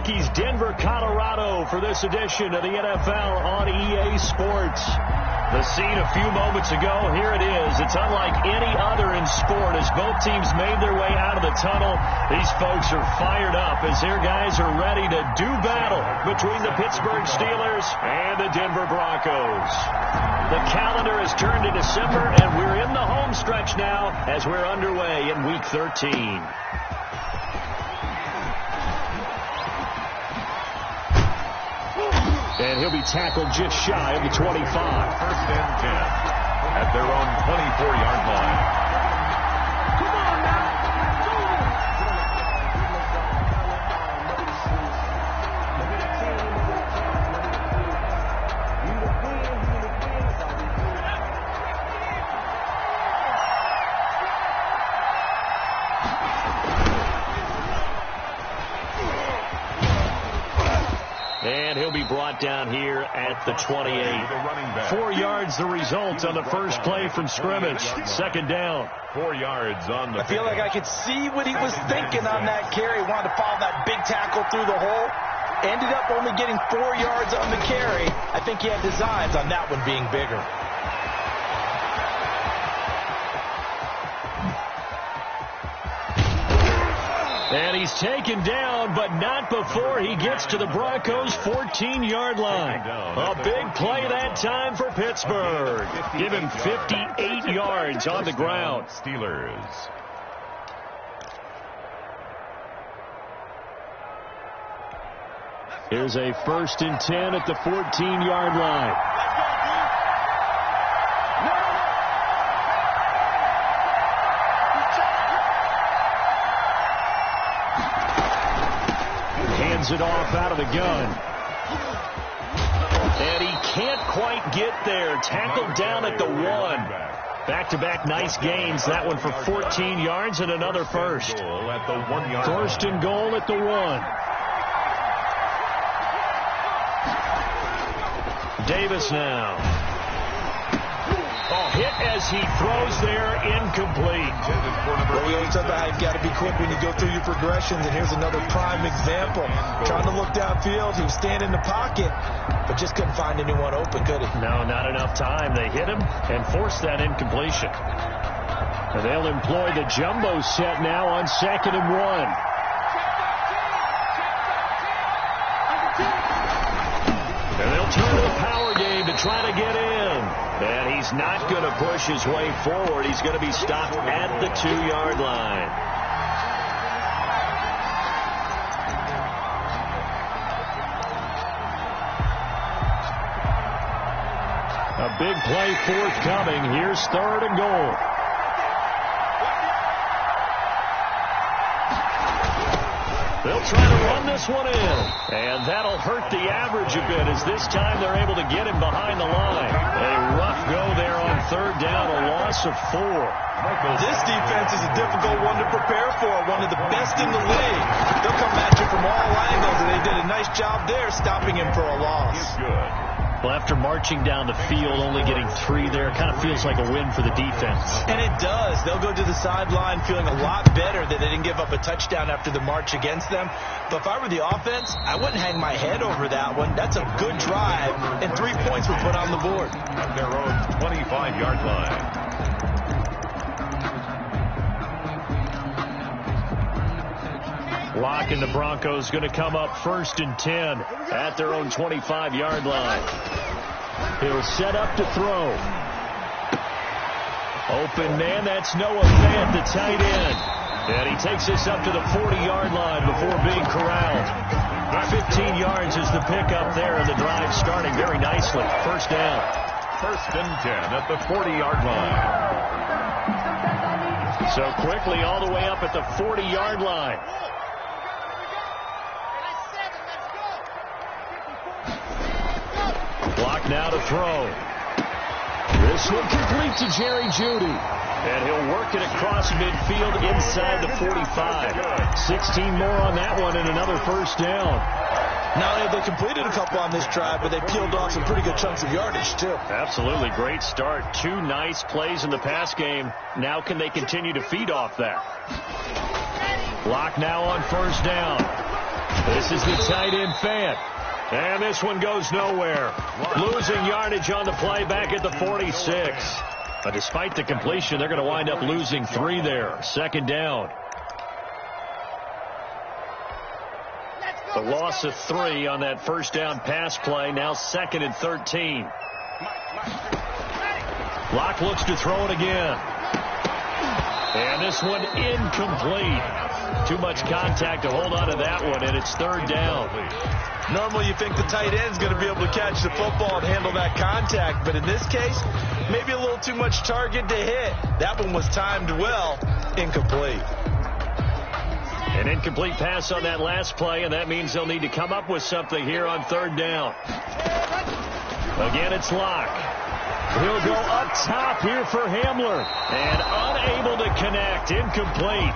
Rockies, Denver, Colorado for this edition of the NFL on EA Sports. The scene a few moments ago, here it is. It's unlike any other in sport as both teams made their way out of the tunnel. These folks are fired up as their guys are ready to do battle between the Pittsburgh Steelers and the Denver Broncos. The calendar has turned to December, and we're in the home stretch now as we're underway in Week 13. And he'll be tackled just shy of the 25. First and 10 at their own 24-yard line. And he'll be brought down here at the 28. 4 yards the result on the first play from scrimmage. Second down. 4 yards on the I feel like I could see what he was thinking on that carry. Wanted to follow that big tackle through the hole. Ended up only getting 4 yards on the carry. I think he had designs on that one being bigger. And he's taken down, but not before he gets to the Broncos' 14-yard line. A big play that time for Pittsburgh. Give him 58 yards on the ground. Steelers. Here's a 1st and 10 at the 14-yard line. It off out of the gun. And he can't quite get there. Tackled down at the 1. Back-to-back nice gains. That one for 14 yards and another first. First and goal at the 1. Davis now. Hit as he throws there, incomplete. Well, we always talk about how you've got to be quick when you go through your progressions, and here's another prime example. Trying to look downfield, he was standing in the pocket, but just couldn't find anyone open, could he? No, not enough time. They hit him and forced that incompletion. And they'll employ the jumbo set now on 2nd and 1. And they'll turn to the power game to try to get in. And he's not going to push his way forward. He's going to be stopped at the 2-yard line. A big play forthcoming. Here's 3rd and goal. They'll try to run this one in. And that'll hurt the average a bit as this time they're able to get him behind the line. A rough go there on 3rd down, a loss of 4. This defense is a difficult one to prepare for, one of the best in the league. They'll come at you from all angles, and they did a nice job there stopping him for a loss. Good. Well, after marching down the field, only getting 3 there, kind of feels like a win for the defense. And it does. They'll go to the sideline feeling a lot better that they didn't give up a touchdown after the march against them. But if I were the offense, I wouldn't hang my head over that one. That's a good drive, and 3 points were put on the board. At their own 25-yard line. Locke and the Broncos going to come up 1st and 10 at their own 25-yard line. He'll set up to throw. Open man, that's Noah Fant, the tight end. And he takes this up to the 40-yard line before being corralled. 15 yards is the pickup there, and the drive starting very nicely. First down. 1st and 10 at the 40-yard line. So quickly all the way up at the 40-yard line. Block now to throw. This will complete to Jerry Jeudy. And he'll work it across midfield inside the 45. 16 more on that one and another first down. Now they completed a couple on this drive, but they peeled off some pretty good chunks of yardage, too. Absolutely. Great start. 2 nice plays in the pass game. Now can they continue to feed off that? Locke now on first down. This is the tight end Fant. And this one goes nowhere. Losing yardage on the play back at the 46. But despite the completion, they're going to wind up losing 3 there. Second down. The loss of 3 on that first down pass play. Now 2nd and 13. Locke looks to throw it again. And this one incomplete. Too much contact to hold on to that one, and it's 3rd down. Normally you think the tight end's going to be able to catch the football and handle that contact, but in this case, maybe a little too much target to hit. That one was timed well. Incomplete. An incomplete pass on that last play, and that means they'll need to come up with something here on 3rd down. Again, it's Locke. He'll go up top here for Hamler. And unable to connect. Incomplete.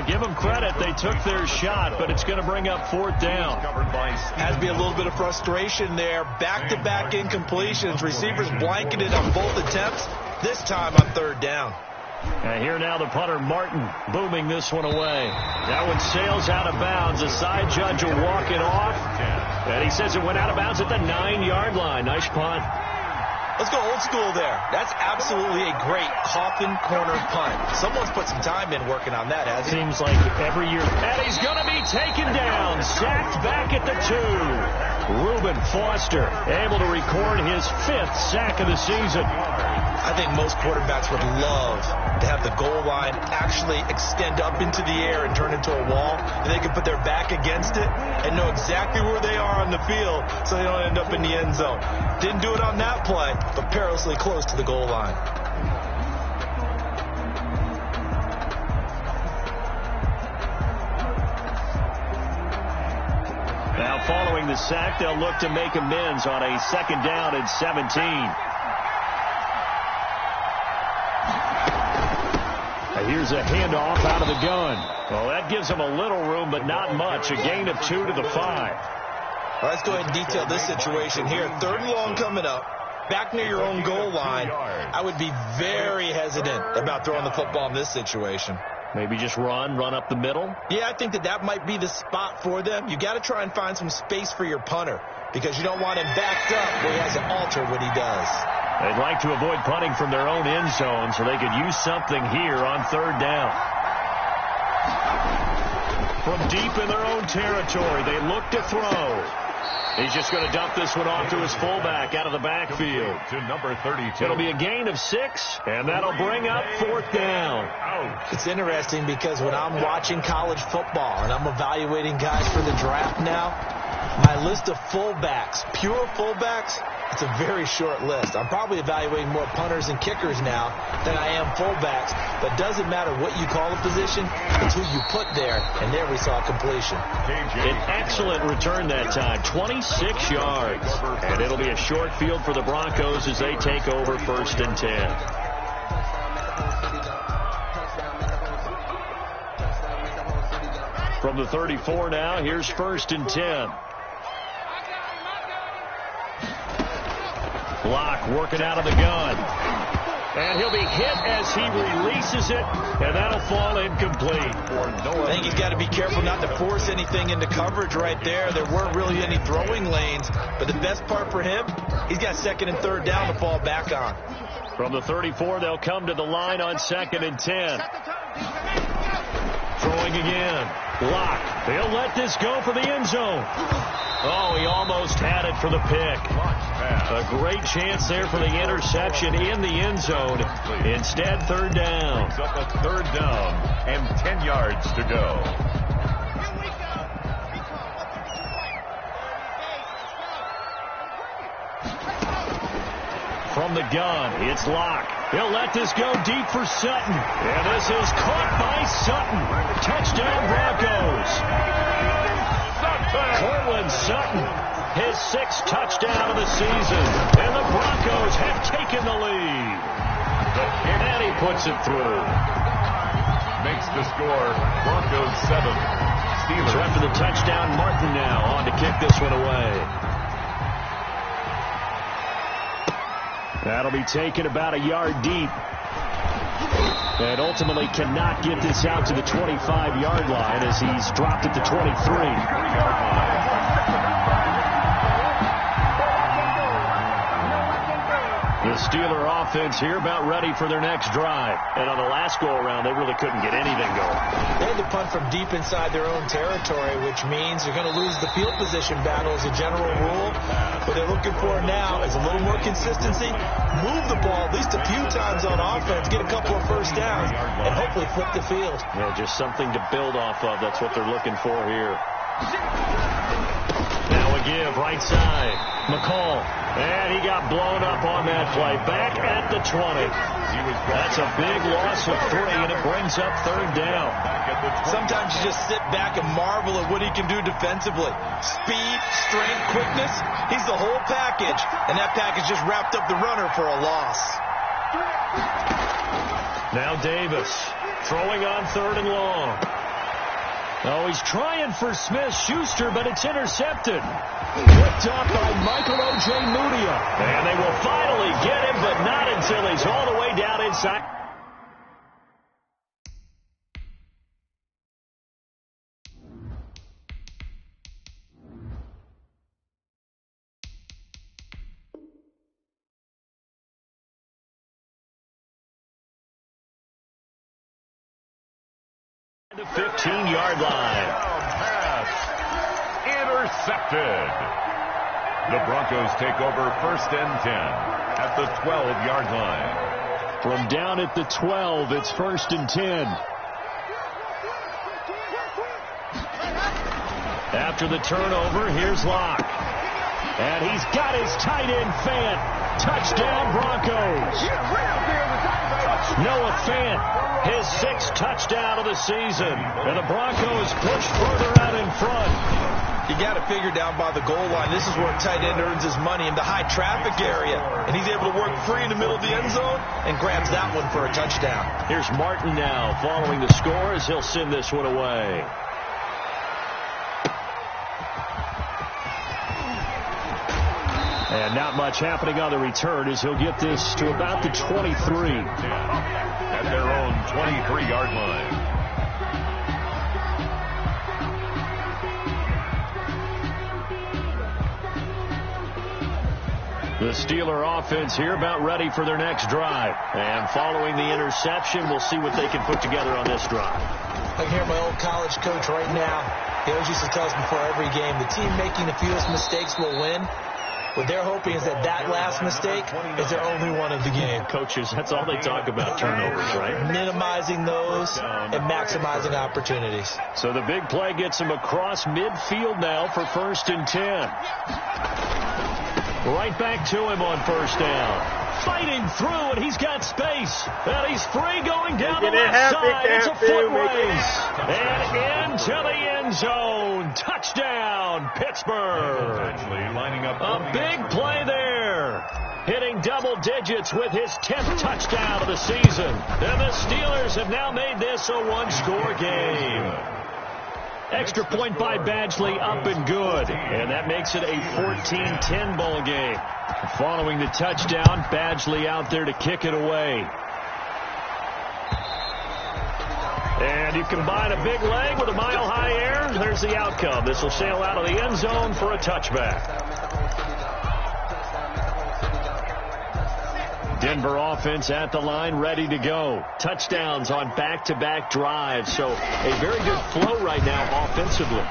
Give them credit. They took their shot, but it's going to bring up 4th down. Has to be a little bit of frustration there. Back-to-back incompletions. Receivers blanketed on both attempts. This time on 3rd down. And here now the punter, Martin, booming this one away. That one sails out of bounds. The side judge will walk it off. And he says it went out of bounds at the 9-yard line. Nice punt. Let's go old school there. That's absolutely a great coffin corner punt. Someone's put some time in working on that, hasn't he? Seems like every year. And he's going to be taken down. Sacked back at the 2. Reuben Foster able to record his 5th sack of the season. I think most quarterbacks would love to have the goal line actually extend up into the air and turn into a wall, and they can put their back against it and know exactly where they are on the field so they don't end up in the end zone. Didn't do it on that play, but perilously close to the goal line. Now following the sack, they'll look to make amends on a 2nd down and 17. Here's a handoff out of the gun. Well, that gives them a little room, but not much. A gain of 2 to the 5. Well, let's go ahead and detail this situation here. 3rd and long coming up. Back near your own goal line. I would be very hesitant about throwing the football in this situation. Maybe just run up the middle? Yeah, I think that might be the spot for them. You got to try and find some space for your punter because you don't want him backed up where he has to alter what he does. They'd like to avoid punting from their own end zone so they could use something here on 3rd down. From deep in their own territory, they look to throw. He's just going to dump this one off to his fullback out of the backfield. To number 32. It'll be a gain of 6, and that'll bring up 4th down. It's interesting because when I'm watching college football and I'm evaluating guys for the draft now, my list of fullbacks, pure fullbacks, it's a very short list. I'm probably evaluating more punters and kickers now than I am fullbacks. But doesn't matter what you call a position, it's who you put there. And there we saw completion. An excellent return that time, 26 yards. And it'll be a short field for the Broncos as they take over 1st and 10. From the 34 now, here's 1st and 10. Locke working out of the gun. And he'll be hit as he releases it, and that'll fall incomplete. I think he's got to be careful not to force anything into coverage right there. There weren't really any throwing lanes, but the best part for him, he's got 2nd and 3rd down to fall back on. From the 34, they'll come to the line on 2nd and 10. Throwing again. Locke. They'll let this go for the end zone. Oh, he almost had it for the pick. A great chance there for the interception in the end zone. Instead, 3rd down. Brings up a 3rd down and 10 yards to go. From the gun, it's Locke. He'll let this go deep for Sutton. And this is caught by Sutton. Touchdown, Broncos. Cortland Sutton, his 6th touchdown of the season. And the Broncos have taken the lead. And he puts it through. Makes the score Broncos 7. Steelers. So after the touchdown, Martin now on to kick this one away. That'll be taken about a yard deep. And ultimately cannot get this out to the 25-yard line as he's dropped at the 23. The Steeler offense here about ready for their next drive. And on the last go-around, they really couldn't get anything going. They had to punt from deep inside their own territory, which means they're going to lose the field position battle as a general rule. What they're looking for now is a little more consistency, move the ball at least a few times on offense, get a couple of first downs, and hopefully flip the field. Yeah, just something to build off of. That's what they're looking for here. Now a give, right side. McCall. And he got blown up on that play. Back at the 20. That's a big loss of 3, and it brings up 3rd down. Sometimes you just sit back and marvel at what he can do defensively. Speed, strength, quickness. He's the whole package. And that package just wrapped up the runner for a loss. Now Davis throwing on 3rd and long. Oh, he's trying for Smith-Schuster, but it's intercepted. Picked up by Michael Ojemudia. And they will finally get him, but not until he's all the way down inside. The 15-yard line. Pass intercepted. The Broncos take over 1st and 10 at the 12-yard line. From down at the 12, it's 1st and 10. After the turnover, here's Locke. And he's got his tight end Fant. Touchdown Broncos. Noah Fant. His 6th touchdown of the season. And the Broncos push further out in front. You got to figure down by the goal line. This is where a tight end earns his money, in the high traffic area. And he's able to work free in the middle of the end zone and grabs that one for a touchdown. Here's Martin now following the score as he'll send this one away. And not much happening on the return as he'll get this to about the 23. At their own 23-yard line. The Steeler offense here about ready for their next drive. And following the interception, we'll see what they can put together on this drive. I can hear my old college coach right now. He always used to tell us before every game, the team making the fewest mistakes will win. What they're hoping is that last mistake is their only one of the game. Coaches, that's all they talk about, turnovers, right? Minimizing those and maximizing opportunities. So the big play gets him across midfield now for 1st and 10. Right back to him on 1st down. Fighting through, and he's got space. And he's free going down the left side. It's a foot race. And into the end zone. Touchdown, Pittsburgh. Lining up a big play there. Hitting double digits with his 10th touchdown of the season. And the Steelers have now made this a one-score game. Extra point by Badgley up and good. And that makes it a 14-10 ball game. Following the touchdown, Badgley out there to kick it away. And you combine a big leg with a mile-high air, there's the outcome. This will sail out of the end zone for a touchback. Denver offense at the line, ready to go. Touchdowns on back-to-back drives. So a very good flow right now offensively.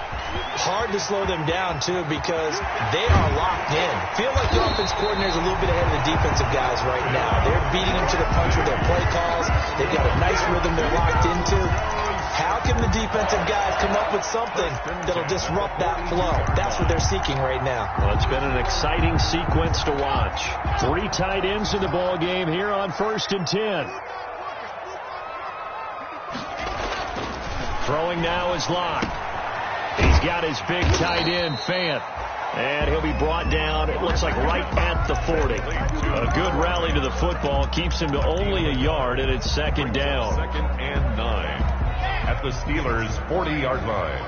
Hard to slow them down, too, because they are locked in. Feel like the offense coordinator is a little bit ahead of the defensive guys right now. They're beating them to the punch with their play calls. They've got a nice rhythm they're locked into. How can the defensive guys come up with something that'll disrupt that flow? That's what they're seeking right now. Well, it's been an exciting sequence to watch. 3 tight ends in the ball game here on 1st and 10. Throwing now is Locke. He's got his big tight end, Fant. And he'll be brought down, it looks like right at the 40. A good rally to the football keeps him to only a yard, and it's 2nd down. 2nd and 9 at the Steelers' 40-yard line.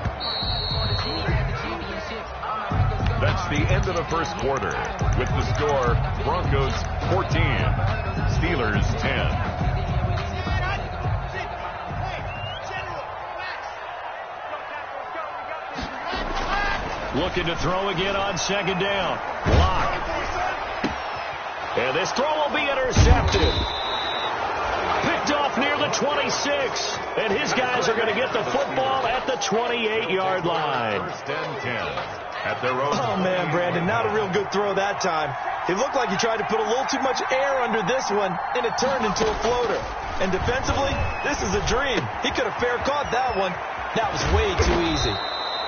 That's the end of the first quarter. With the score, Broncos 14, Steelers 10. Looking to throw again on second down. Block. And this throw will be intercepted. Picked off near the 26. And his guys are going to get the football at the 28-yard line. First and 10 at their own. Oh, man, Brandon, not a real good throw that time. It looked like he tried to put a little too much air under this one, and it turned into a floater. And defensively, this is a dream. He could have fair caught that one. That was way too easy.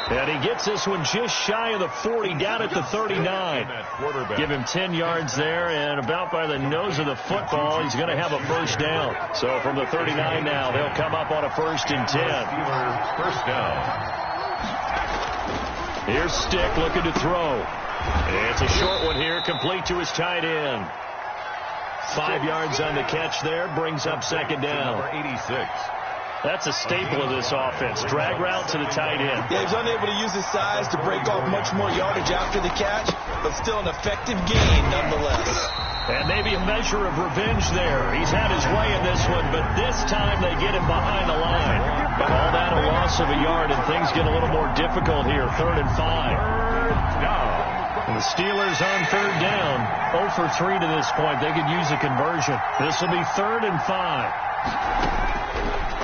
And he gets this one just shy of the 40, down at the 39. Give him 10 yards there, and about by the nose of the football, he's going to have a first down. So from the 39 now, they'll come up on a 1st and 10. First down. Here's Stick looking to throw. It's a short one here, complete to his tight end. 5 yards on the catch there, brings up second down. Number 86. That's a staple of this offense. Drag route to the tight end. Yeah, he's unable to use his size to break off much more yardage after the catch, but still an effective gain nonetheless. And maybe a measure of revenge there. He's had his way in this one, but this time they get him behind the line. But all that a loss of a yard, and things get a little more difficult here. 3rd and 5. And the Steelers on 3rd down. 0 for 3 to this point. They could use a conversion. This will be 3rd and 5.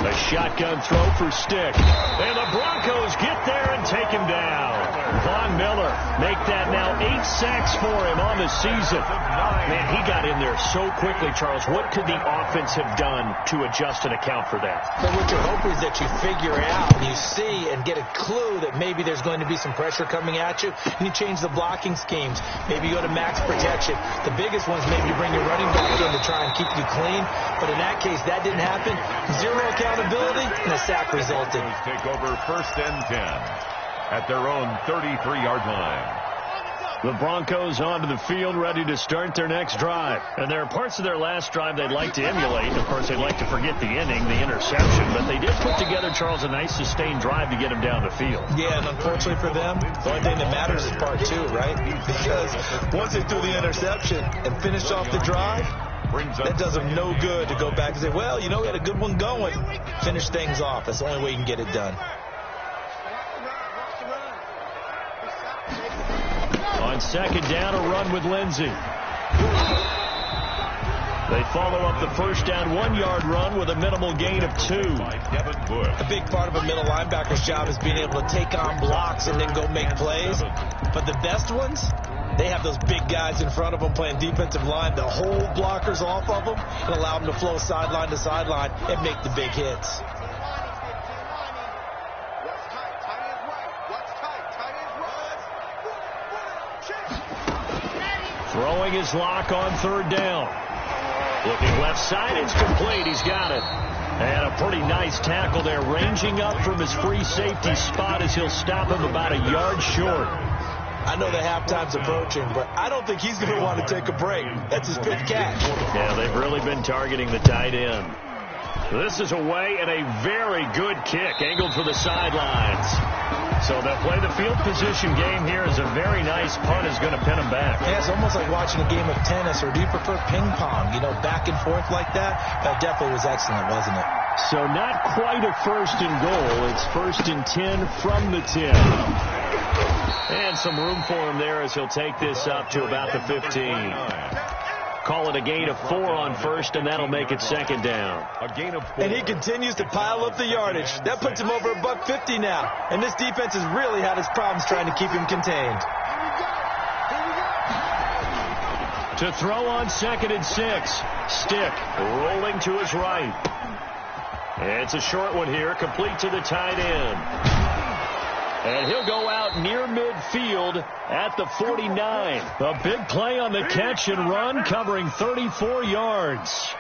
A shotgun throw for Stick. And the Broncos get there and take him down. Von Miller make that now 8 sacks for him on the season. Man, he got in there so quickly, Charles. What could the offense have done to adjust and account for that? But what you're hoping is that you figure out and you see and get a clue that maybe there's going to be some pressure coming at you, and you change the blocking schemes. Maybe you go to max protection. The biggest one's maybe you bring your running back in to try and keep you clean. But in that case, that didn't happen. Zero accountability, and a sack resulted. Take over 1st and 10 at their own 33-yard line. The Broncos onto the field, ready to start their next drive. And there are parts of their last drive they'd like to emulate. Of course, they'd like to forget the inning, the interception. But they did put together, Charles, a nice sustained drive to get them down the field. Yeah, and unfortunately for them, the only thing that matters is part 2, right? Because once they threw the interception and finished off the drive, that does them no good to go back and say, well, you know, we had a good one going. Finish things off. That's the only way you can get it done. On second down, a run with Lindsey. They follow up the first down 1-yard run with a minimal gain of 2. A big part of a middle linebacker's job is being able to take on blocks and then go make plays. But the best ones, they have those big guys in front of them playing defensive line to hold blockers off of them and allow them to flow sideline to sideline and make the big hits. Throwing his lock on 3rd down. Looking left side, it's complete. He's got it. And a pretty nice tackle there, ranging up from his free safety spot as he'll stop him about a yard short. I know that halftime's approaching, but I don't think he's going to want to take a break. That's his 5th catch. Yeah, they've really been targeting the tight end. This is away and a very good kick, angled for the sidelines. So they'll play the field position game here as a very nice punt is going to pin them back. Yeah, it's almost like watching a game of tennis, or do you prefer ping pong? You know, back and forth like that? That definitely was excellent, wasn't it? So not quite a 1st and goal. It's 1st and 10 from the 10. And some room for him there as he'll take this up to about the 15. Call it a gain of 4 on 1st, and that'll make it 2nd down. A gain of 4. And he continues to pile up the yardage. That puts him over $150 now. And this defense has really had its problems trying to keep him contained. To throw on 2nd and 6. Stick rolling to his right. It's a short one here, complete to the tight end. And he'll go out near midfield at the 49. A big play on the catch and run, covering 34 yards.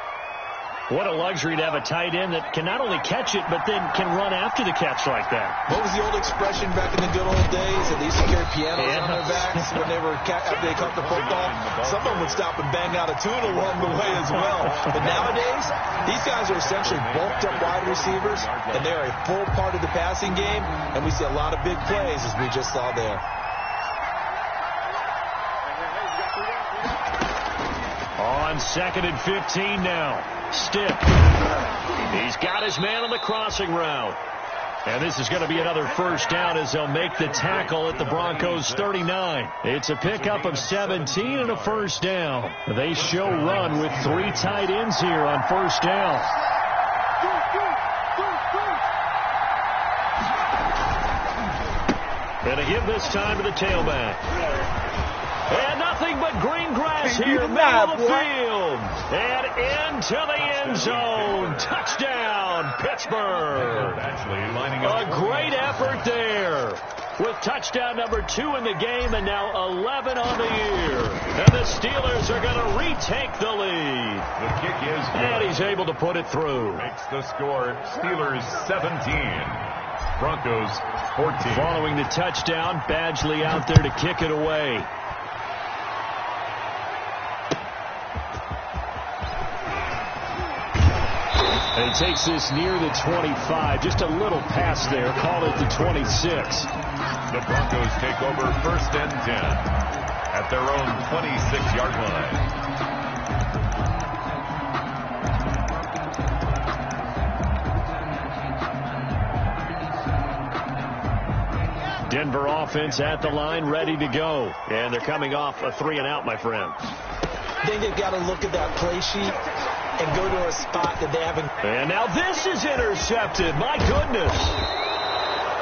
What a luxury to have a tight end that can not only catch it, but then can run after the catch like that. What was the old expression back in the good old days? They used to carry pianos on their backs when they were after they caught the football. Someone would stop and bang out a tune along the way as well. But nowadays, these guys are essentially bulked up wide receivers, and they're a full part of the passing game, and we see a lot of big plays as we just saw there. On 2nd and 15 now. Stick. He's got his man on the crossing route. And this is going to be another first down as they'll make the tackle at the Broncos 39. It's a pickup of 17 and a first down. They show run with 3 tight ends here on first down. And a give this time to the tailback. And nothing but green grass here, middle of the field. And into the end zone. Touchdown, Pittsburgh. A great effort there. With touchdown number 2 in the game and now 11 on the year. And the Steelers are going to retake the lead. The kick is good. And he's able to put it through. Makes the score Steelers 17. Broncos 14. Following the touchdown, Badgley out there to kick it away. And he takes this near the 25. Just a little pass there. Call it the 26. The Broncos take over first and 10 at their own 26-yard line. Denver offense at the line, ready to go. And they're coming off a 3-and-out, my friend. Then you've got to look at that play sheet and go to a spot that they haven't. And now this is intercepted. My goodness.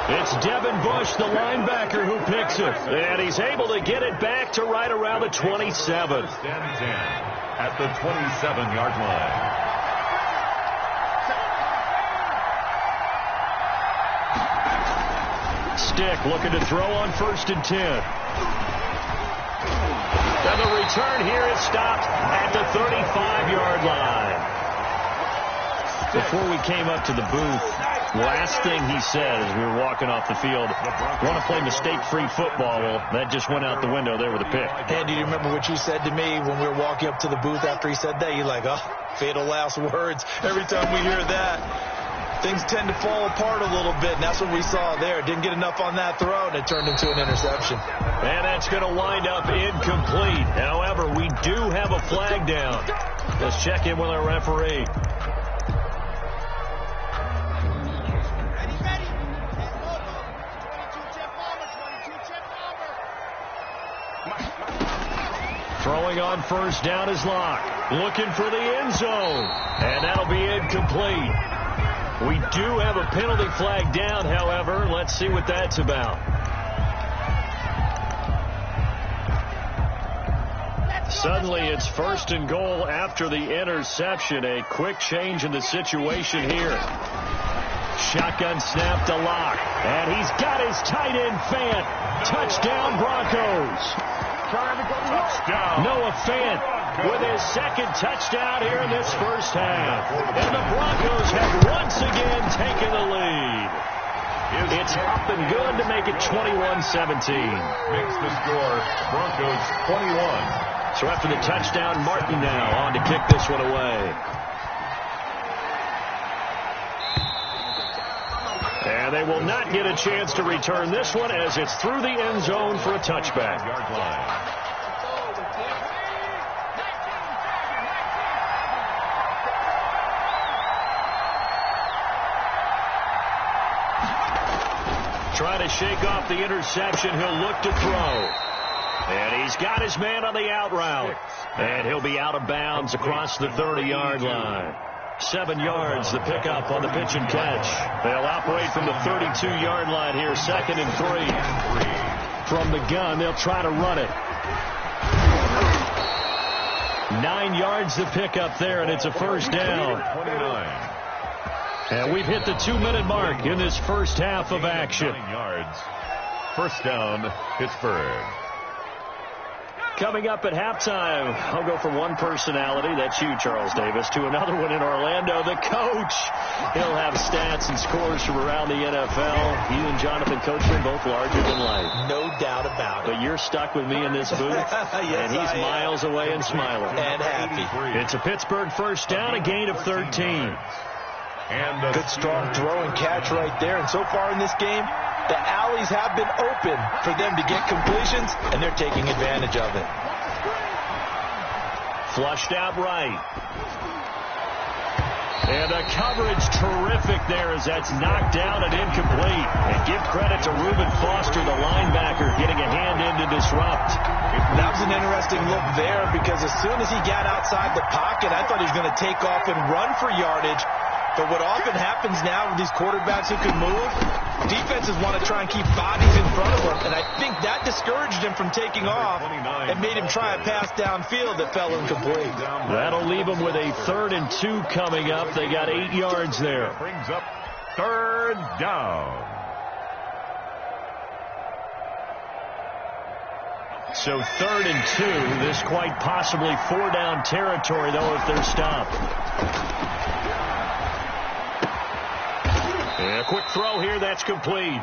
It's Devin Bush, the linebacker, who picks it. And he's able to get it back to right around the 27. First and 10 at the 27-yard line. Stick looking to throw on first and 10. And the return here is stopped at the 35-yard line. Before we came up to the booth, last thing he said as we were walking off the field, want to play mistake-free football. Well, that just went out the window there with a pick. Andy, do you remember what you said to me when we were walking up to the booth after he said that? You're like, oh, fatal last words. Every time we hear that, things tend to fall apart a little bit, and that's what we saw there. Didn't get enough on that throw, and it turned into an interception. And that's going to wind up incomplete. However, we do have a flag down. Let's check in with our referee. Throwing on first down is Locke. Looking for the end zone. And that'll be incomplete. We do have a penalty flag down, however. Let's see what that's about. Suddenly it's first and goal after the interception. A quick change in the situation here. Shotgun snap to Locke. And he's got his tight end Fant. Touchdown Broncos. Touchdown. Noah Fant with his second touchdown here in this first half. And the Broncos have once again taken the lead. It's up and good to make it 21-17. Makes the score Broncos 21. So after the touchdown, Martin now on to kick this one away. And they will not get a chance to return this one as it's through the end zone for a touchback. Yard line. Try to shake off the interception. He'll look to throw. And he's got his man on the out route. And he'll be out of bounds across the 30-yard line. 7 yards, the pickup on the pitch and catch. They'll operate from the 32-yard line here, 2nd and 3. From the gun, they'll try to run it. 9 yards, the pickup there, and it's a first down. 29. And we've hit the 2-minute mark in this first half of action. 9 yards. First down, Pittsburgh. Coming up at halftime, I'll go from one personality, that's you, Charles Davis, to another one in Orlando, the coach. He'll have stats and scores from around the NFL. You and Jonathan Coachman both larger than life. No doubt about it. But you're stuck with me in this booth, Yes, and he's miles away and smiling. And happy. It's a Pittsburgh first down, a gain of 13. And Good strong throw and catch right there. And so far in this game, the alleys have been open for them to get completions, and they're taking advantage of it. Flushed out right. And the coverage terrific there as that's knocked down and incomplete. And give credit to Reuben Foster, the linebacker, getting a hand in to disrupt. That was an interesting look there because as soon as he got outside the pocket, I thought he was going to take off and run for yardage. But what often happens now with these quarterbacks who can move, defenses want to try and keep bodies in front of them. And I think that discouraged him from taking off and made him try a pass downfield that fell incomplete. That'll leave him with a 3rd and 2 coming up. They got 8 yards there. Brings up 3rd down. So 3rd and 2. This quite possibly 4-down territory, though, if they're stopped. And a quick throw here, that's complete.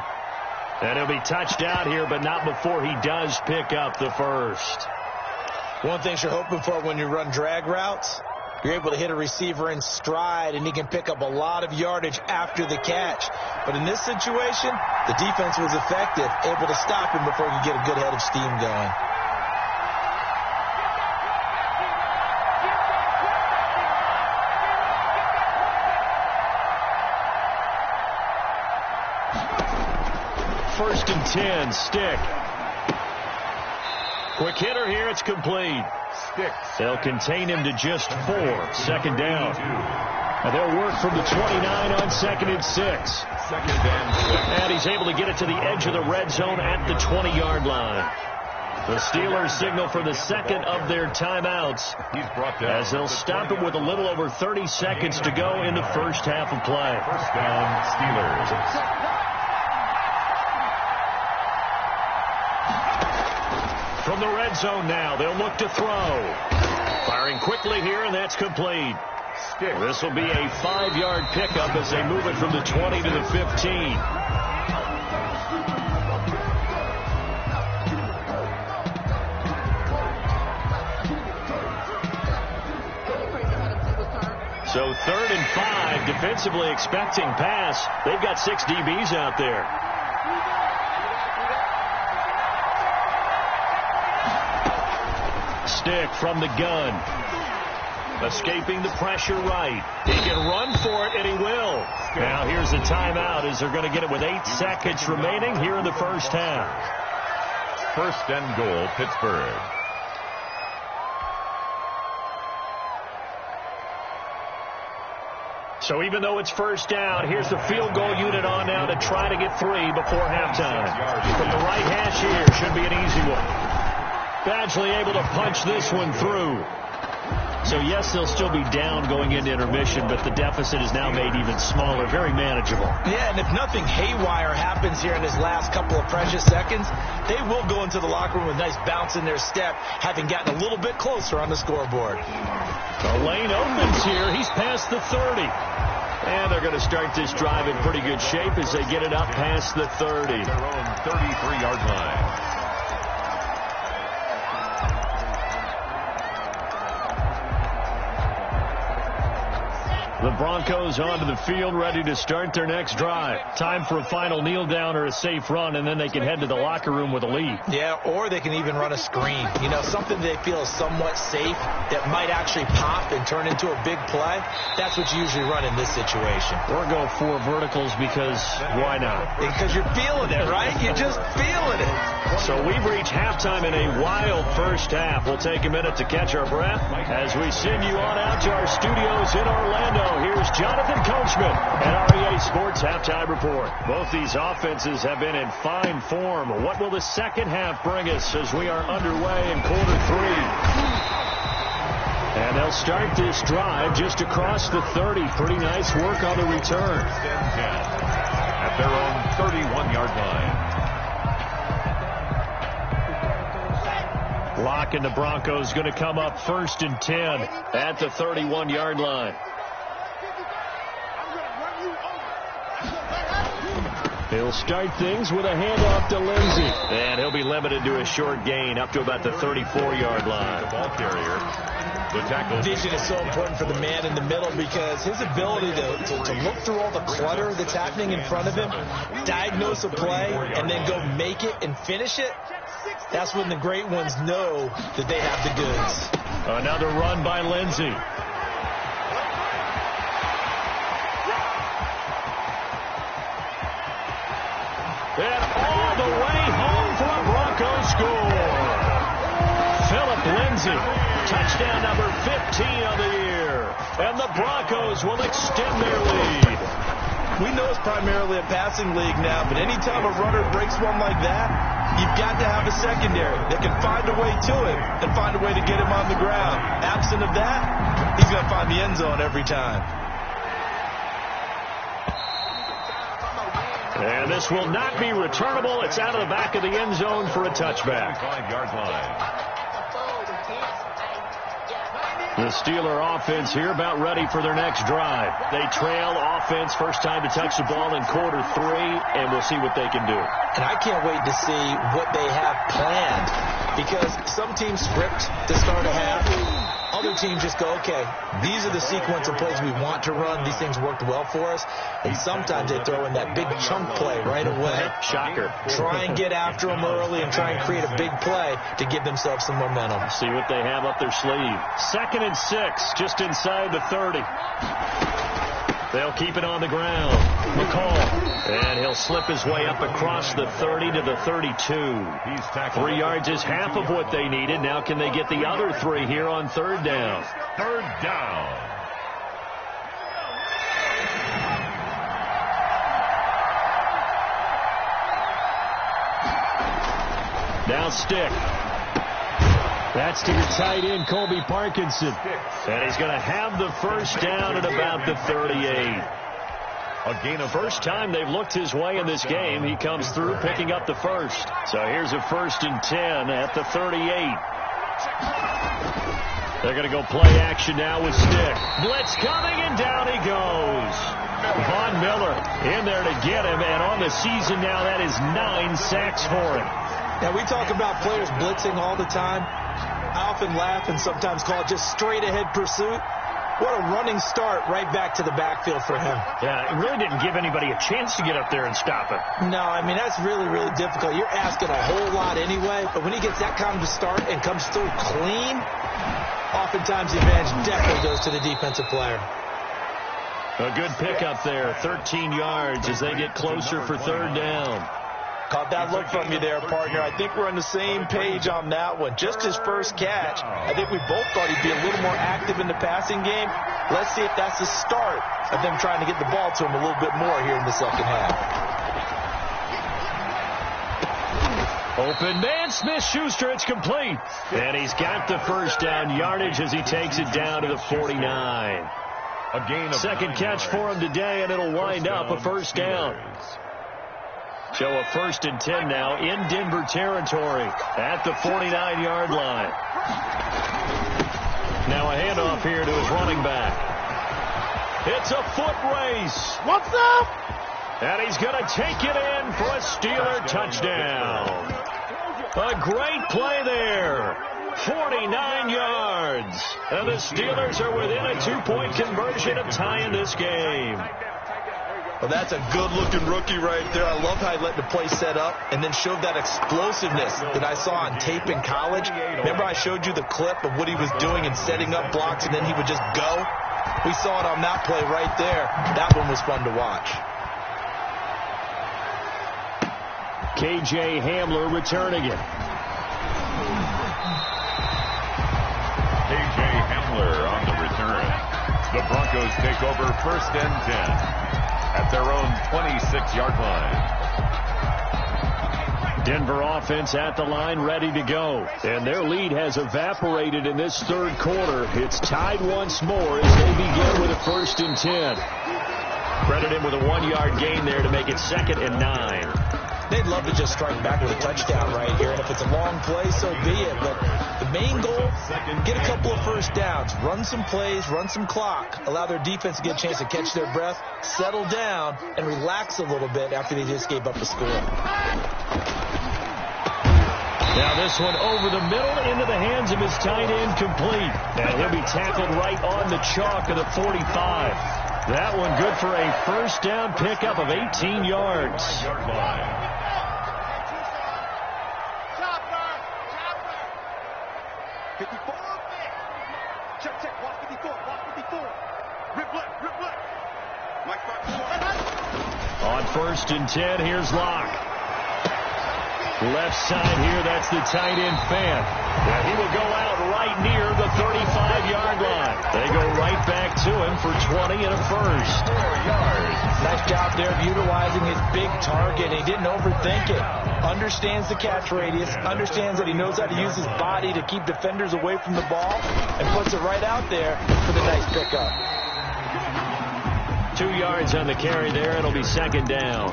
And he'll be touched out here, but not before he does pick up the first. One thing you're hoping for when you run drag routes, you're able to hit a receiver in stride, and he can pick up a lot of yardage after the catch. But in this situation, the defense was effective, able to stop him before he could get a good head of steam going. First and 10, Stick. Quick hitter here, it's complete. Sticks. They'll contain him to just 4. 2nd down. And they'll work from the 29 on 2nd and 6. 2nd and 6. And he's able to get it to the edge of the red zone at the 20-yard line. The Steelers signal for the 2nd of their timeouts He's brought down as they'll stop it with a little over 30 seconds to go in the first half of play. 1st down, Steelers. From the red zone now, they'll look to throw. Firing quickly here, and that's complete. This will be a 5-yard pickup as they move it from the 20 to the 15. So 3rd and 5, defensively expecting pass. They've got 6 DBs out there. Stick from the gun. Escaping the pressure right. He can run for it, and he will. Now here's a timeout as they're going to get it with 8 seconds remaining here in the first half. 1st and goal, Pittsburgh. So even though it's 1st down, here's the field goal unit on now to try to get 3 before halftime. From the right hash here, should be an easy one. Badgley able to punch this one through. So, yes, they'll still be down going into intermission, but the deficit is now made even smaller, very manageable. Yeah, and if nothing haywire happens here in his last couple of precious seconds, they will go into the locker room with a nice bounce in their step, having gotten a little bit closer on the scoreboard. The lane opens here. He's past the 30. And they're going to start this drive in pretty good shape as they get it up past the 30. Their own 33-yard line. The Broncos onto the field, ready to start their next drive. Time for a final kneel down or a safe run, and then they can head to the locker room with a lead. Yeah, or they can even run a screen. You know, something they feel is somewhat safe that might actually pop and turn into a big play. That's what you usually run in this situation. Or go 4 verticals because why not? Because you're feeling it, right? You're just feeling it. So we've reached halftime in a wild first half. We'll take a minute to catch our breath as we send you on out to our studios in Orlando. Here's Jonathan Coachman at REA Sports Halftime Report. Both these offenses have been in fine form. What will the second half bring us as we are underway in quarter 3? And they'll start this drive just across the 30. Pretty nice work on the return. At their own 31-yard line. Lock and the Broncos going to come up 1st and 10 at the 31-yard line. He'll start things with a handoff to Lindsey. And he'll be limited to a short gain up to about the 34-yard line. The ball carrier. The tackle. Vision is so important for the man in the middle because his ability to look through all the clutter that's happening in front of him, diagnose a play, and then go make it and finish it, that's when the great ones know that they have the goods. Another run by Lindsey. And all the way home for a Broncos score. Phillip Lindsay, touchdown number 15 of the year. And the Broncos will extend their lead. We know it's primarily a passing league now, but anytime a runner breaks one like that, you've got to have a secondary that can find a way to it and find a way to get him on the ground. Absent of that, he's going to find the end zone every time. And this will not be returnable. It's out of the back of the end zone for a touchback. 5-yard line. The Steeler offense here about ready for their next drive. They trail offense, first time to touch the ball in quarter 3, and we'll see what they can do. And I can't wait to see what they have planned, because some teams script to start a half. Other teams just go, okay, these are the sequence of plays we want to run. These things worked well for us. And sometimes they throw in that big chunk play right away. Shocker. Try and get after them early and try and create a big play to give themselves some momentum. See what they have up their sleeve. 2nd and 6, just inside the 30. They'll keep it on the ground. McCall. And he'll slip his way up across the 30 to the 32. 3 yards is half of what they needed. Now can they get the other 3 here on 3rd down? 3rd down. Now stick. That's to the tight end, Colby Parkinson. And he's going to have the first down at about the 38. A gain of first time they've looked his way in this game. He comes through picking up the first. So here's a 1st and 10 at the 38. They're going to go play action now with stick. Blitz coming, and down he goes. Von Miller in there to get him, and on the season now, that is 9 sacks for him. Now, we talk about players blitzing all the time. I often laugh and sometimes call it just straight-ahead pursuit. What a running start right back to the backfield for him. Yeah, it really didn't give anybody a chance to get up there and stop him. No, I mean, that's really, really difficult. You're asking a whole lot anyway, but when he gets that kind of a start and comes through clean, oftentimes the advantage definitely goes to the defensive player. A good pickup there, 13 yards as they get closer for 3rd down. Caught that look from you there, partner. I think we're on the same page on that one. Just his first catch. I think we both thought he'd be a little more active in the passing game. Let's see if that's the start of them trying to get the ball to him a little bit more here in the second half. Open man, Smith-Schuster, it's complete. And he's got the first down yardage as he takes it down to the 49. A gain of 2nd catch for him today, and it'll wind up a first down. So a 1st and 10 now in Denver territory at the 49-yard line. Now a handoff here to his running back. It's a foot race. What's up? And he's going to take it in for a Steeler touchdown. A great play there. 49 yards. And the Steelers are within a 2-point conversion of tying this game. Well, that's a good-looking rookie right there. I love how he let the play set up and then showed that explosiveness that I saw on tape in college. Remember I showed you the clip of what he was doing and setting up blocks, and then he would just go? We saw it on that play right there. That one was fun to watch. K.J. Hamler returning it. K.J. Hamler on the return. The Broncos take over 1st and 10. At their own 26-yard line. Denver offense at the line, ready to go. And their lead has evaporated in this 3rd quarter. It's tied once more as they begin with a 1st and 10. Credit him with a 1-yard gain there to make it 2nd and 9. They'd love to just strike back with a touchdown right here. And if it's a long play, so be it. But the main goal, get a couple of first downs, run some plays, run some clock, allow their defense to get a chance to catch their breath, settle down, and relax a little bit after they just gave up a score. Now this one over the middle into the hands of his tight end, complete. And he'll be tackled right on the chalk of the 45. That one good for a first down pickup of 18 yards. On 1st and 10, here's Locke. Left side here, that's the tight end Fant. And he will go out right near the 35-yard line. They go right back to him for 20 and a first. 4 yards. Nice job there of utilizing his big target. He didn't overthink it. Understands the catch radius, understands that he knows how to use his body to keep defenders away from the ball, and puts it right out there for the nice pickup. 2 yards on the carry there. It'll be second down.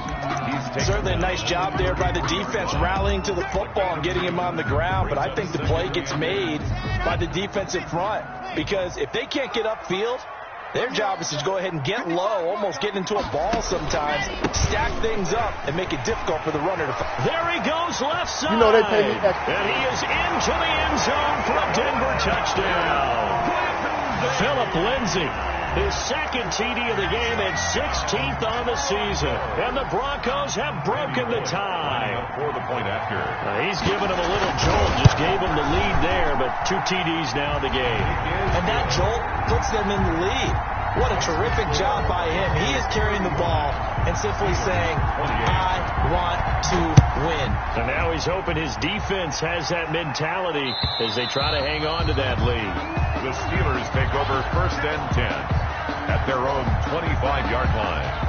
Certainly a nice job there by the defense rallying to the football and getting him on the ground, but I think the play gets made by the defensive front, because if they can't get upfield, their job is to go ahead and get low, almost get into a ball sometimes, stack things up, and make it difficult for the runner to find. There he goes left side. You know they pay me extra. And he is into the end zone for a Denver touchdown. Philip Lindsay, his second TD of the game and 16th on the season. And the Broncos have broken the tie. For the point after. He's given him a little jolt, just gave him the lead there, but 2 TDs now in the game. And that jolt puts them in the lead. What a terrific job by him. He is carrying the ball and simply saying, I want to win. And now he's hoping his defense has that mentality as they try to hang on to that lead. The Steelers take over first and 10 at their own 25-yard line.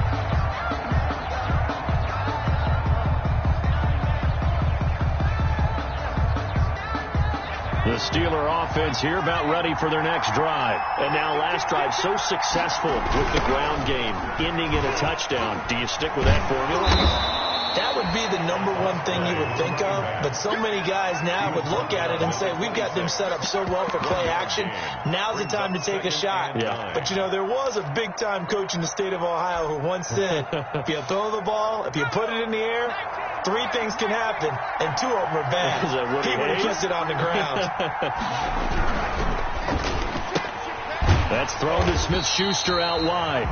The Steeler offense here about ready for their next drive. And now last drive so successful with the ground game, ending in a touchdown. Do you stick with that formula? That would be the number one thing you would think of, but so many guys now would look at it and say, we've got them set up so well for play action, now's the time to take a shot. Yeah. But, you know, there was a big-time coach in the state of Ohio who once said, if you throw the ball, if you put it in the air, 3 things can happen, and 2 of them are bad. He would have kept it on the ground. That's thrown to Smith-Schuster out wide.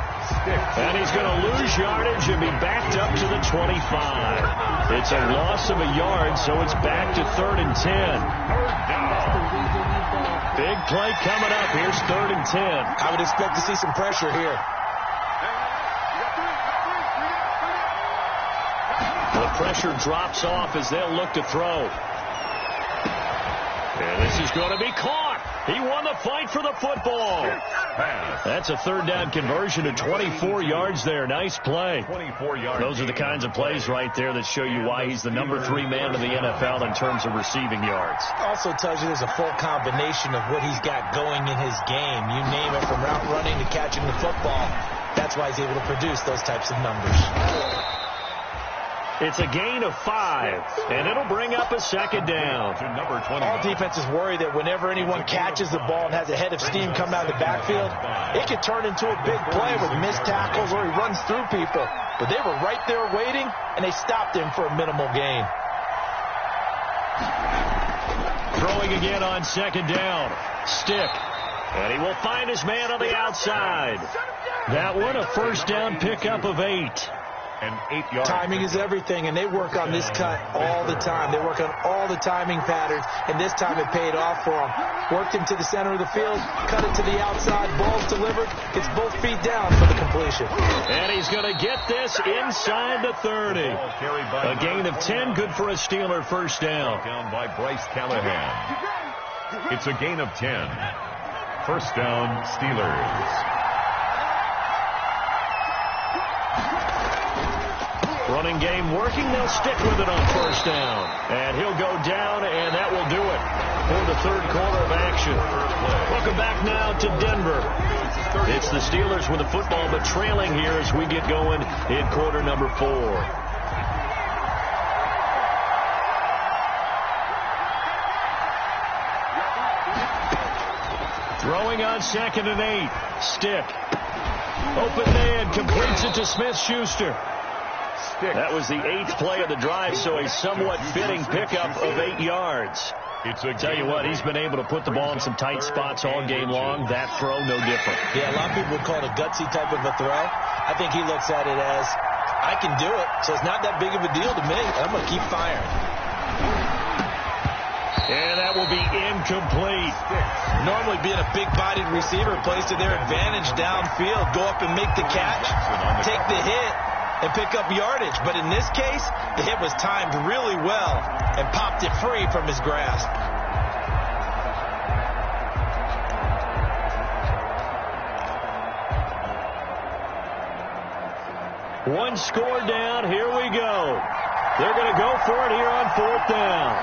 And he's going to lose yardage and be backed up to the 25. It's a loss of a yard, so it's back to 3rd and 10. Big play coming up. Here's 3rd and 10. I would expect to see some pressure here. The pressure drops off as they'll look to throw. And this is going to be caught. He won the fight for the football. That's a 3rd down conversion to 24 yards there. Nice play. 24 yards. Those are the kinds of plays right there that show you why he's the number 3 man in the NFL in terms of receiving yards. Also tells you there's a full combination of what he's got going in his game. You name it, from route running to catching the football. That's why he's able to produce those types of numbers. It's a gain of 5, and it'll bring up a 2nd down. Number 20. All defenses worry that whenever anyone catches the ball and has a head of steam come out of the backfield, it could turn into a big play with missed tackles or he runs through people. But they were right there waiting, and they stopped him for a minimal gain. Throwing again on 2nd down. Stick. And he will find his man on the outside. That one, a 1st down pickup of 8. And 8 yards. Timing is everything, and they work on this cut all the time. They work on all the timing patterns, and this time it paid off for them. Worked him to the center of the field, cut it to the outside, ball's delivered. It's both feet down for the completion. And he's going to get this inside the 30. A gain of 10, good for a Steeler 1st down. Down by Bryce Callahan. It's a gain of 10. 1st down, Steelers. Running game working. They'll stick with it on 1st down. And he'll go down, and that will do it for the 3rd quarter of action. Welcome back now to Denver. It's the Steelers with the football, but trailing here as we get going in quarter number 4. Throwing on 2nd and 8. Stick. Open man, completes it to Smith-Schuster. That was the 8th play of the drive, so a somewhat fitting pickup of 8 yards. Tell you what, he's been able to put the ball in some tight spots all game long. That throw, no different. Yeah, a lot of people would call it a gutsy type of a throw. I think he looks at it as, I can do it, so it's not that big of a deal to me. I'm going to keep firing. And that will be incomplete. Normally being a big-bodied receiver plays to their advantage downfield. Go up and make the catch, take the hit, and pick up yardage. But in this case, the hit was timed really well and popped it free from his grasp. One score down. Here we go. They're going to go for it here on 4th down.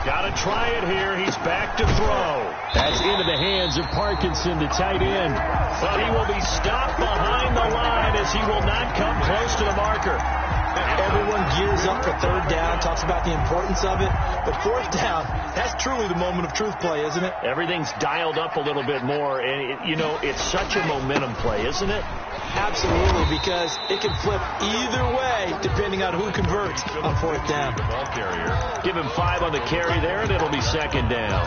Got to try it here. He's back to throw. That's into the hands of Parkinson, the tight end. But he will be stopped behind the line as he will not come close to the marker. Everyone gears up for 3rd down, talks about the importance of it. But 4th down, that's truly the moment of truth play, isn't it? Everything's dialed up a little bit more. And, it's such a momentum play, isn't it? Absolutely, because it can flip either way depending on who converts on 4th down. Give him 5 on the carry there, and it'll be 2nd down.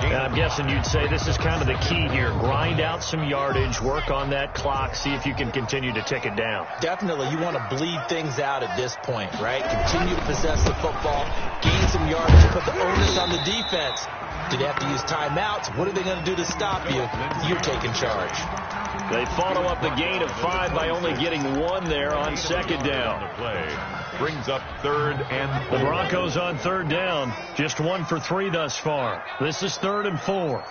And I'm guessing you'd say this is kind of the key here. Grind out some yardage, work on that clock, see if you can continue to tick it down. Definitely. You want to bleed things out at this point, right? Continue to possess the football, gain some yardage, put the onus on the defense. Do they have to use timeouts? What are they going to do to stop you? You're taking charge. They follow up the gain of 5 by only getting 1 there on 2nd down. The play brings up 3rd and 4. The Broncos on 3rd down. Just 1 for 3 thus far. This is 3rd and 4.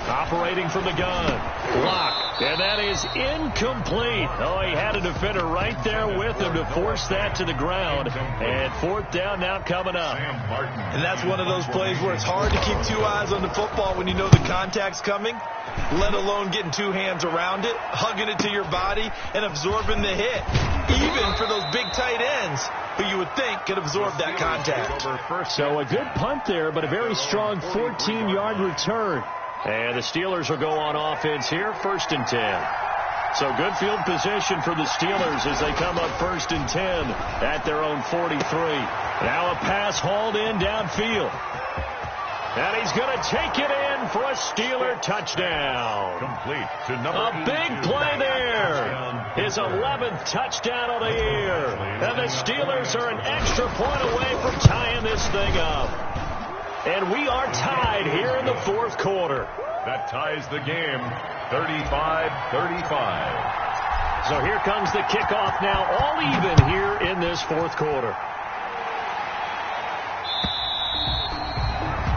Operating from the gun. Block. And that is incomplete. Oh, he had a defender right there with him to force that to the ground. And 4th down now coming up. And that's one of those plays where it's hard to keep 2 eyes on the football when you know the contact's coming, let alone getting 2 hands around it, hugging it to your body, and absorbing the hit. Even for those big tight ends who you would think could absorb that contact. So a good punt there, but a very strong 14-yard return. And the Steelers will go on offense here, 1st and 10. So good field position for the Steelers as they come up 1st and 10 at their own 43. Now a pass hauled in downfield. And he's going to take it in for a Steeler touchdown. Complete to number A big play there. His 11th touchdown of the year. And the Steelers are an extra point away from tying this thing up. And we are tied here in the 4th quarter. That ties the game, 35-35. So here comes the kickoff now, all even here in this 4th quarter.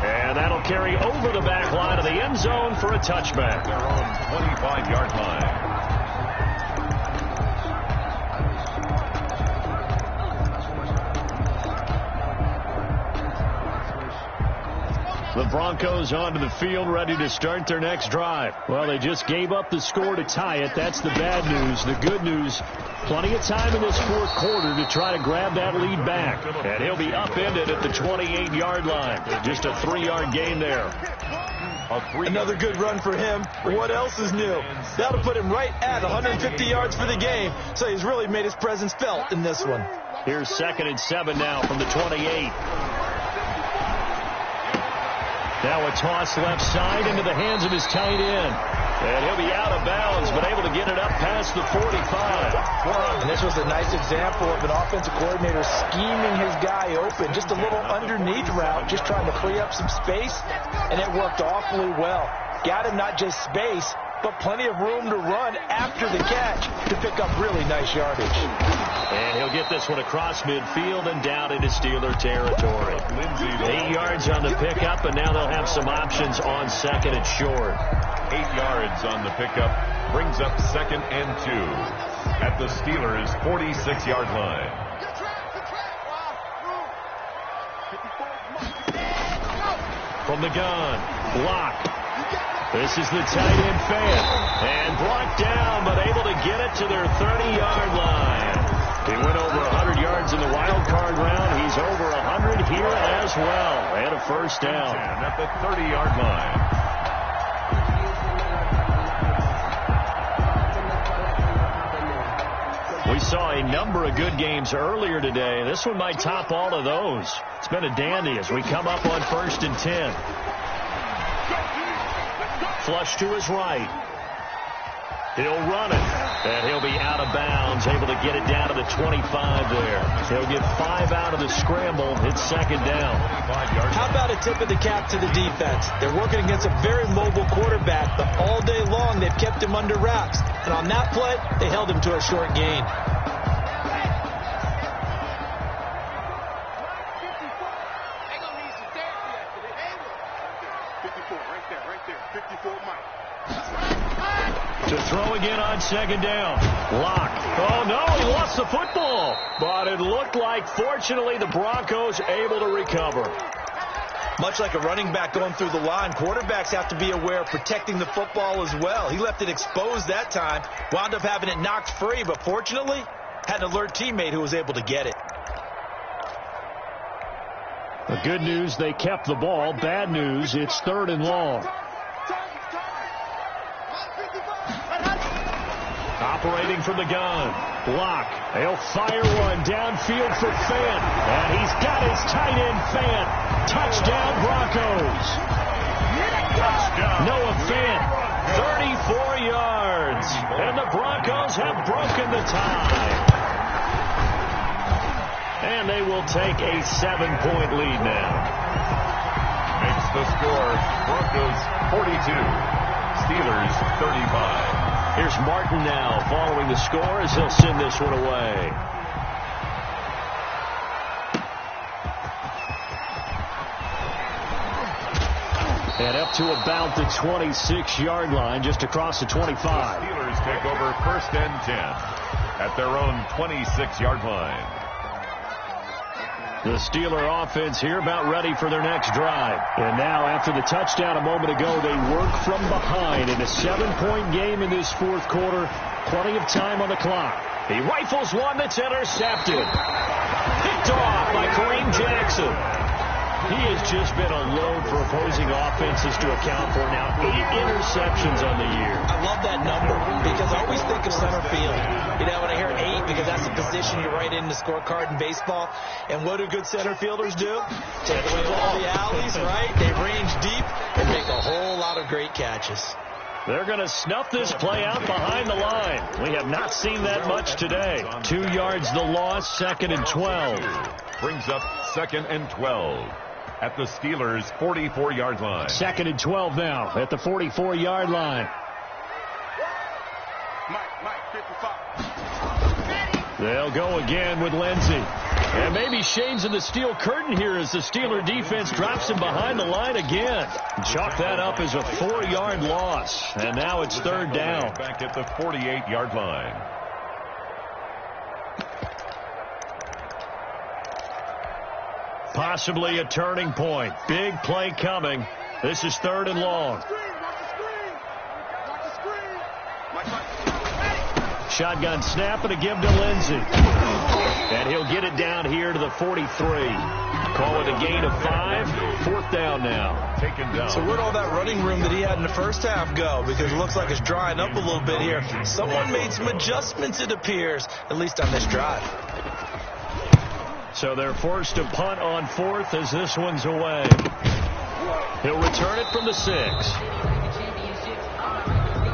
And that'll carry over the back line of the end zone for a touchback. Their own 25-yard line. The Broncos onto the field, ready to start their next drive. Well, they just gave up the score to tie it. That's the bad news. The good news, plenty of time in this 4th quarter to try to grab that lead back. And he'll be upended at the 28-yard line. Just a 3-yard gain there. Another good run for him. What else is new? That'll put him right at 150 yards for the game. So he's really made his presence felt in this one. Here's 2nd and 7 now from the 28. Now a toss left side into the hands of his tight end. And he'll be out of bounds, but able to get it up past the 45. And this was a nice example of an offensive coordinator scheming his guy open. Just a little underneath route, just trying to free up some space. And it worked awfully well. Got him not just space, but plenty of room to run after the catch to pick up really nice yardage. And he'll get this one across midfield and down into Steeler territory. 8 yards on the pickup, and now they'll have some options on 2nd and short. 8 yards on the pickup brings up 2nd and 2 at the Steelers' 46-yard line. From the gun, block. This is the tight end fan. And blocked down, but able to get it to their 30-yard line. He went over 100 yards in the wild card round. He's over 100 here as well. And a 1st down. At the 30-yard line. We saw a number of good games earlier today. This one might top all of those. It's been a dandy as we come up on 1st and 10. Flush to his right. He'll run it. And he'll be out of bounds, able to get it down to the 25 there. He'll get 5 out of the scramble. It's second down. How about a tip of the cap to the defense? They're working against a very mobile quarterback, but all day long they've kept him under wraps. And on that play, they held him to a short gain. To throw again on second down. Lock. Oh, no, he lost the football. But it looked like, fortunately, the Broncos able to recover. Much like a running back going through the line, quarterbacks have to be aware of protecting the football as well. He left it exposed that time, wound up having it knocked free, but fortunately, had an alert teammate who was able to get it. The good news, they kept the ball. Bad news, it's third and long. Operating from the gun. Block. They'll fire one downfield for Fant. And he's got his tight end Fant. Touchdown Broncos. Noah Fant, 34 yards. And the Broncos have broken the tie. And they will take a 7-point lead now. Makes the score Broncos 42, Steelers 35. Here's Martin now following the score as he'll send this one away. And up to about the 26-yard line, just across the 25. The Steelers take over first and 10 at their own 26-yard line. The Steeler offense here about ready for their next drive. And now after the touchdown a moment ago, they work from behind in a 7-point game in this fourth quarter. Plenty of time on the clock. He rifles one that's intercepted. Picked off by Kareem Jackson. He has just been a load for opposing offenses to account for now. 8 interceptions on the year. I love that number because I always think of center field. You know, when I hear 8, because that's the position you write in the scorecard in baseball. And what do good center fielders do? Take away all the alleys, right? They range deep and make a whole lot of great catches. They're going to snuff this play out behind the line. We have not seen that much today. 2 yards the loss, second and 12. Brings up second and 12 at the Steelers' 44-yard line. Second and 12 now at the 44-yard line. They'll go again with Lindsey. And maybe shades of the steel curtain here as the Steeler defense drops him behind the line again. Chalk that up as a 4-yard loss. And now it's third down. Back at the 48-yard line. Possibly a turning point. Big play coming. This is third and long. Shotgun snap and a give to Lindsey. And he'll get it down here to the 43. Call it a gain of 5. Fourth down now. Taken down. So where'd all that running room that he had in the first half go? Because it looks like it's drying up a little bit here. Someone made some adjustments, it appears, at least on this drive. So they're forced to punt on fourth as this one's away. He'll return it from the 6.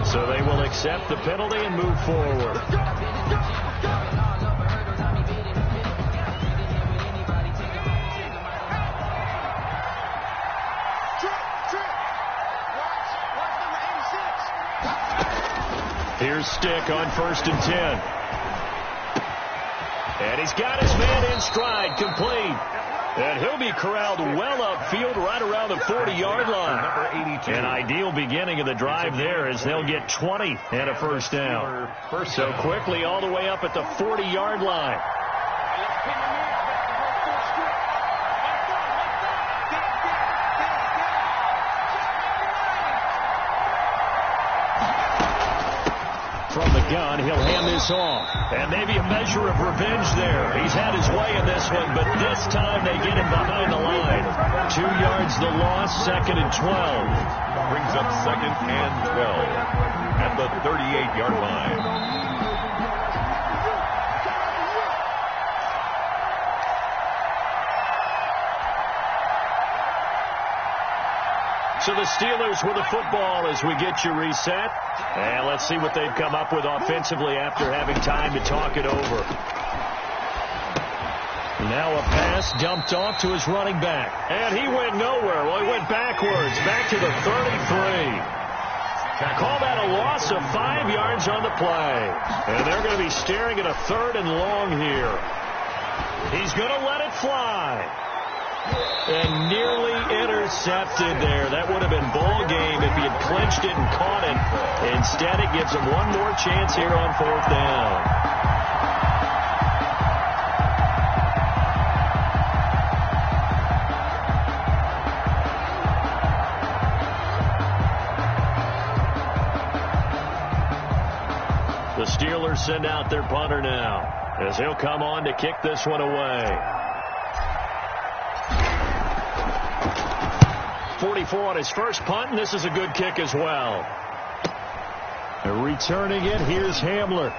So they will accept the penalty and move forward. Here's Stick on first and 10. And he's got his man in stride, complete. And he'll be corralled well upfield right around the 40-yard line. Number 82. An ideal beginning of the drive there as they'll get 20 and a first down. So quickly all the way up at the 40-yard line. From the gun, he'll hand this off. And maybe a measure of revenge there. He's had his way in this one, but this time they get him behind the line. 2 yards the loss, second and 12. Brings up second and 12 at the 38-yard line. So the Steelers with the football as we get you reset. And let's see what they've come up with offensively after having time to talk it over. Now a pass dumped off to his running back. And he went nowhere. Well, he went backwards, back to the 33. Call that a loss of 5 yards on the play. And they're going to be staring at a 3rd and long here. He's going to let it fly. And nearly intercepted there. That would have been ball game if he had clinched it and caught it. Instead, it gives him one more chance here on 4th down. The Steelers send out their punter now as he'll come on to kick this one away. 44 on his first punt, and this is a good kick as well. Returning it, here's Hamler.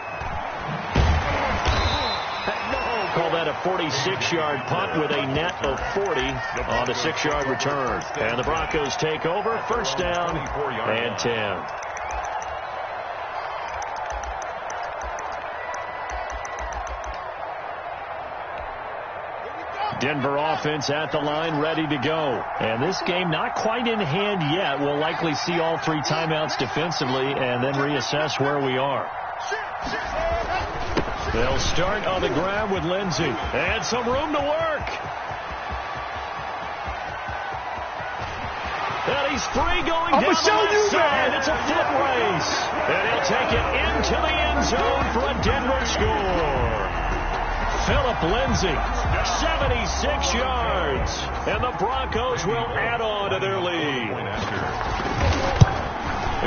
Call that a 46-yard punt with a net of 40 on the 6-yard return. And the Broncos take over, 1st down and 10. Denver offense at the line, ready to go. And this game not quite in hand yet. We'll likely see all 3 timeouts defensively and then reassess where we are. They'll start on the ground with Lindsey. And some room to work. And he's free going down the left side. It's a foot race. And he'll take it into the end zone for a Denver score. Philip Lindsay, 76 yards, and the Broncos will add on to their lead.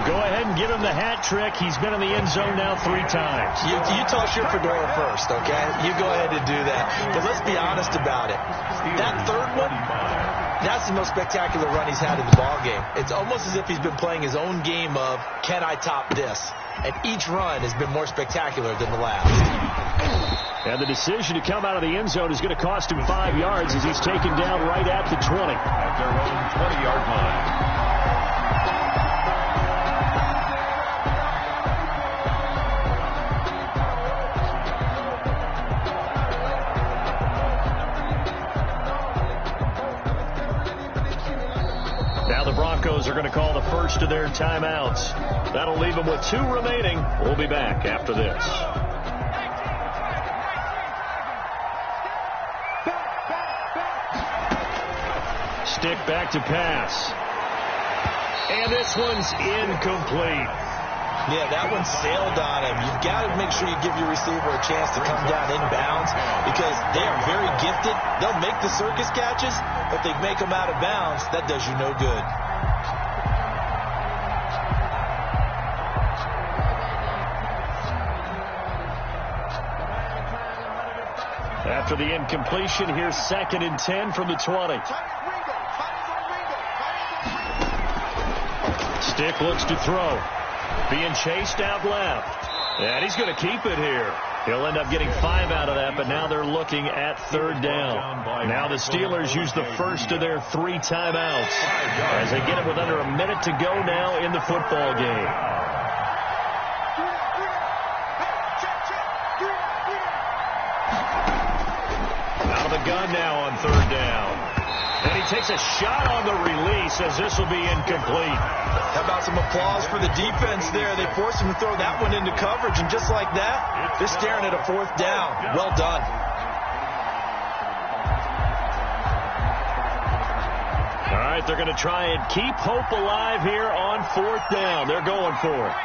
Go ahead and give him the hat trick. He's been in the end zone now 3 times. You toss your fedora first, okay? You go ahead and do that. But let's be honest about it. That 3rd one, that's the most spectacular run he's had in the ballgame. It's almost as if he's been playing his own game of, can I top this? And each run has been more spectacular than the last. And the decision to come out of the end zone is going to cost him 5 yards as he's taken down right at the 20. At their own 20-yard line. Now the Broncos are going to call the first of their timeouts. That'll leave them with 2 remaining. We'll be back after this. Stick back to pass. And this one's incomplete. Yeah, that one sailed on him. You've got to make sure you give your receiver a chance to come down inbounds because they are very gifted. They'll make the circus catches, but they make them out of bounds. That does you no good. After the incompletion, here's 2nd and 10 from the 20. Stick looks to throw. Being chased out left. And he's going to keep it here. He'll end up getting 5 out of that, but now they're looking at 3rd down. Now the Steelers use the first of their 3 timeouts as they get it with under a minute to go now in the football game. Out of the gun now on 3rd down. And he takes a shot on the release as this will be incomplete. How about some applause for the defense there? They forced him to throw that one into coverage, and just like that, they're staring at a 4th down. Well done. All right, they're going to try and keep hope alive here on 4th down. They're going for it.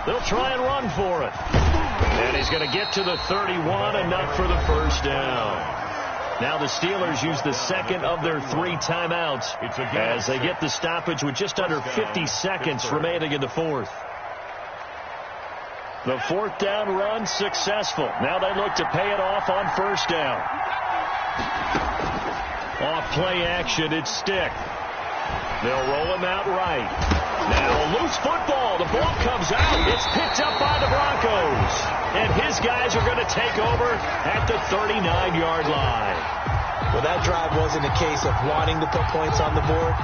They'll try and run for it. And he's going to get to the 31, enough for the 1st down. Now the Steelers use the 2nd of their 3 timeouts as they get the stoppage with just under 50 seconds remaining in the 4th. The 4th down run successful. Now they look to pay it off on 1st down. Off play action, it's Stick. They'll roll him out right. Now a loose football. The ball comes out. It's picked up by the Broncos. And his guys are going to take over at the 39-yard line. Well, that drive wasn't a case of wanting to put points on the board.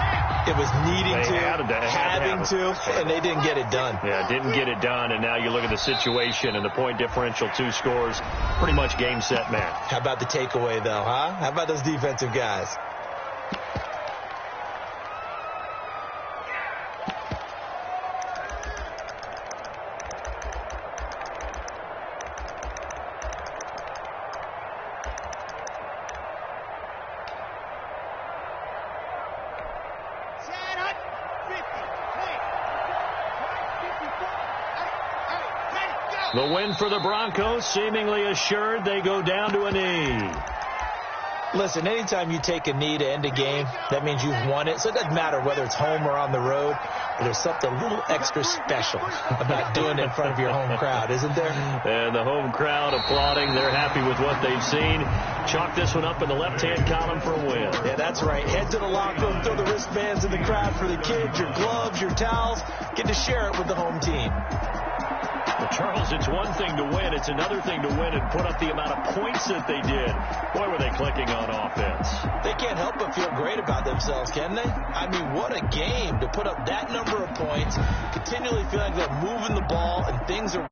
It was needing having to, and they didn't get it done. Yeah, didn't get it done, and now you look at the situation and the point differential, 2 scores, pretty much game, set, match. How about the takeaway, though, huh? How about those defensive guys? The win for the Broncos, seemingly assured. They go down to a knee. Listen, anytime you take a knee to end a game, that means you've won it. So it doesn't matter whether it's home or on the road. But there's something a little extra special about doing it in front of your home crowd, isn't there? And the home crowd applauding. They're happy with what they've seen. Chalk this one up in the left-hand column for a win. Yeah, that's right. Head to the locker room, throw the wristbands in the crowd for the kids, your gloves, your towels. Get to share it with the home team. Well, Charles, it's one thing to win. It's another thing to win and put up the amount of points that they did. Boy, were they clicking on offense. They can't help but feel great about themselves, can they? I mean, what a game to put up that number of points, continually feeling like they're moving the ball and things are